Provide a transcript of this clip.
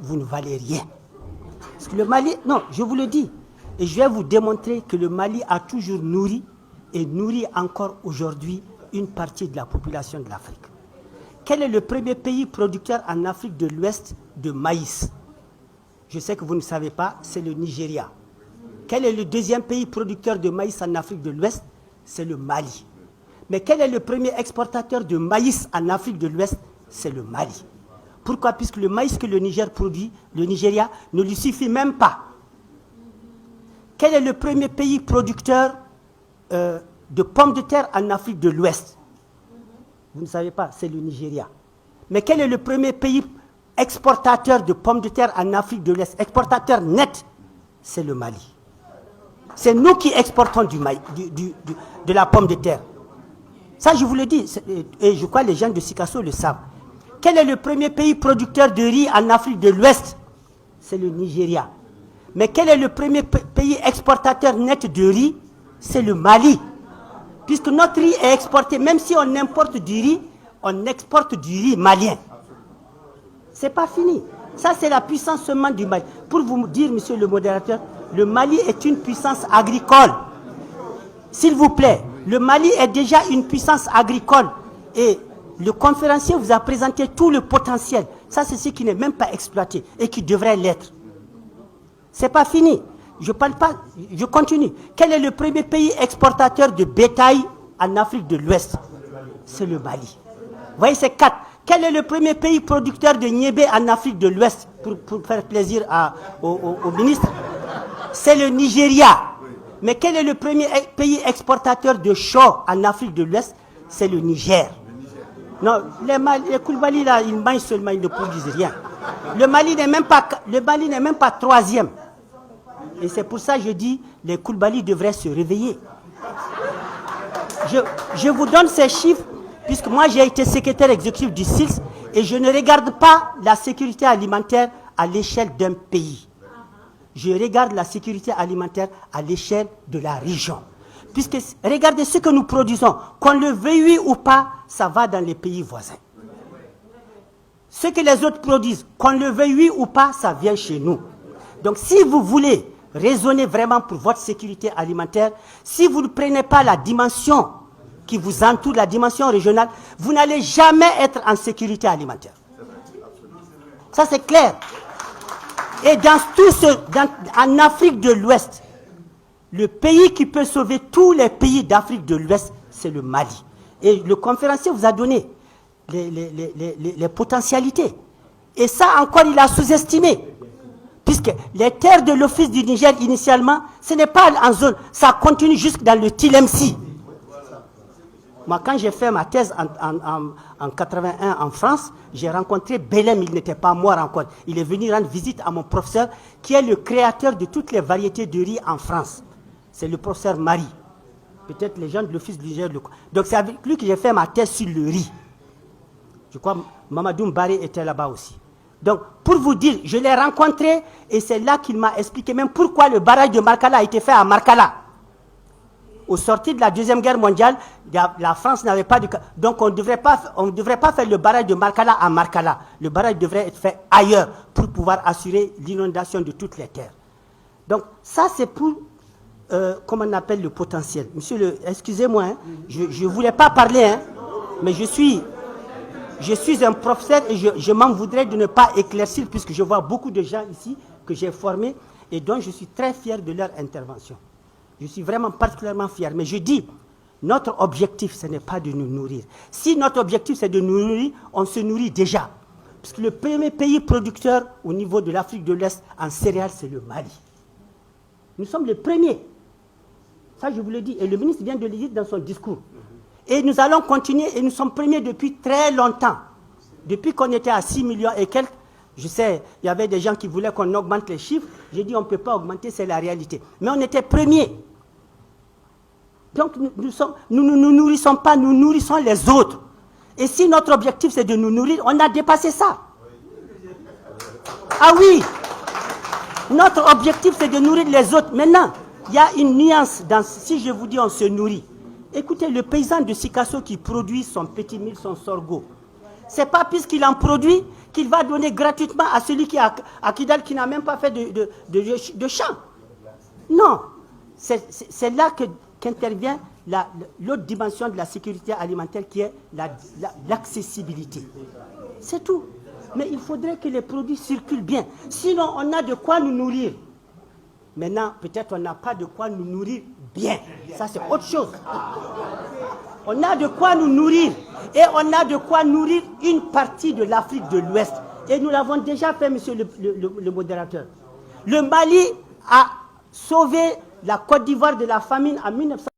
vous ne valez rien. Parce que le Mali, non, je vous le dis, et je vais vous démontrer que le Mali a toujours nourri et nourrit encore aujourd'hui une partie de la population de l'Afrique. Quel est le premier pays producteur en Afrique de l'Ouest de maïs? Je sais que vous ne savez pas, c'est le Nigeria. Quel est le deuxième pays producteur de maïs en Afrique de l'Ouest? C'est le Mali. Mais quel est le premier exportateur de maïs en Afrique de l'Ouest? C'est le Mali. Pourquoi? Puisque le maïs que le Niger produit, le Nigeria, ne lui suffit même pas. Quel est le premier pays producteur de pommes de terre en Afrique de l'Ouest? Vous ne savez pas, c'est le Nigeria. Mais quel est le premier pays exportateur de pommes de terre en Afrique de l'Ouest? Exportateur net, c'est le Mali. C'est nous qui exportons de la pomme de terre. Ça, je vous le dis, et je crois que les gens de Sikasso le savent. Quel est le premier pays producteur de riz en Afrique de l'Ouest? C'est le Nigeria. Mais quel est le premier pays exportateur net de riz? C'est le Mali. Puisque notre riz est exporté, même si on importe du riz, on exporte du riz malien. C'est pas fini. Ça, c'est la puissance seulement du Mali. Pour vous dire, monsieur le modérateur, le Mali est une puissance agricole. S'il vous plaît, le Mali est déjà une puissance agricole. Et le conférencier vous a présenté tout le potentiel. Ça, c'est ce qui n'est même pas exploité et qui devrait l'être. C'est pas fini. Je parle pas, je continue. Quel est le premier pays exportateur de bétail en Afrique de l'Ouest? C'est le Mali. Vous voyez, c'est 4. Quel est le premier pays producteur de niébé en Afrique de l'Ouest, pour faire plaisir au ministre? C'est le Nigeria. Mais quel est le premier pays exportateur de chaux en Afrique de l'Ouest? C'est le Niger. Non, les Koulibaly là, ils mangent seulement, ils ne produisent rien. Le Mali n'est même pas troisième. Et c'est pour ça que je dis, les Koulibaly devraient se réveiller. Je vous donne ces chiffres, puisque moi j'ai été secrétaire exécutif du SILS, et je ne regarde pas la sécurité alimentaire à l'échelle d'un pays. Je regarde la sécurité alimentaire à l'échelle de la région. Puisque regardez ce que nous produisons, qu'on le veuille ou pas, ça va dans les pays voisins. Ce que les autres produisent, qu'on le veuille ou pas, ça vient chez nous. Donc si vous voulez raisonner vraiment pour votre sécurité alimentaire, si vous ne prenez pas la dimension qui vous entoure, la dimension régionale, vous n'allez jamais être en sécurité alimentaire. Ça c'est clair. Et en Afrique de l'Ouest, le pays qui peut sauver tous les pays d'Afrique de l'Ouest, c'est le Mali. Et le conférencier vous a donné les potentialités. Et ça encore, il a sous-estimé. Puisque les terres de l'Office du Niger, initialement, ce n'est pas en zone, ça continue jusque dans le Tilemsi. Moi, quand j'ai fait ma thèse en 81 en France, j'ai rencontré Belém, il n'était pas mort encore. Il est venu rendre visite à mon professeur, qui est le créateur de toutes les variétés de riz en France. C'est le professeur Marie. Peut-être les gens de l'Office du Niger le connaissent. Donc c'est avec lui que j'ai fait ma thèse sur le riz. Je crois que Mamadou Mbaré était là-bas aussi. Donc, pour vous dire, je l'ai rencontré et c'est là qu'il m'a expliqué même pourquoi le barrage de Markala a été fait à Markala. Au sortir de la Deuxième Guerre mondiale, la France n'avait pas de... Donc, on ne devrait pas faire le barrage de Markala à Markala. Le barrage devrait être fait ailleurs pour pouvoir assurer l'inondation de toutes les terres. Donc, ça, c'est pour... comment on appelle le potentiel. Monsieur excusez-moi, hein, je ne voulais pas parler, hein, mais je suis un professeur et je m'en voudrais de ne pas éclaircir puisque je vois beaucoup de gens ici que j'ai formés et dont je suis très fier de leur intervention. Je suis vraiment particulièrement fier. Mais je dis, notre objectif, ce n'est pas de nous nourrir. Si notre objectif, c'est de nous nourrir, on se nourrit déjà. Parce que le premier pays producteur au niveau de l'Afrique de l'Est en céréales, c'est le Mali. Nous sommes les premiers. Ça, je vous le dis. Et le ministre vient de le dire dans son discours. Et nous allons continuer. Et nous sommes premiers depuis très longtemps. Depuis qu'on était à 6 millions et quelques. Je sais, il y avait des gens qui voulaient qu'on augmente les chiffres. J'ai dit, on ne peut pas augmenter, c'est la réalité. Mais on était premiers. Donc, nous ne nous nourrissons pas, nous nourrissons les autres. Et si notre objectif, c'est de nous nourrir, on a dépassé ça. Ah oui! Notre objectif, c'est de nourrir les autres. Maintenant, il y a une nuance dans si je vous dis on se nourrit. Écoutez, le paysan de Sikasso qui produit son petit mil, son sorgho, ce n'est pas puisqu'il en produit qu'il va donner gratuitement à celui qui est à Kidal qui n'a même pas fait de champ. Non, c'est là qu'intervient l'autre dimension de la sécurité alimentaire qui est l'accessibilité. C'est tout. Mais il faudrait que les produits circulent bien. Sinon, on a de quoi nous nourrir. Maintenant, peut-être on n'a pas de quoi nous nourrir bien. Ça, c'est autre chose. On a de quoi nous nourrir. Et on a de quoi nourrir une partie de l'Afrique de l'Ouest. Et nous l'avons déjà fait, monsieur le modérateur. Le Mali a sauvé la Côte d'Ivoire de la famine en 1900.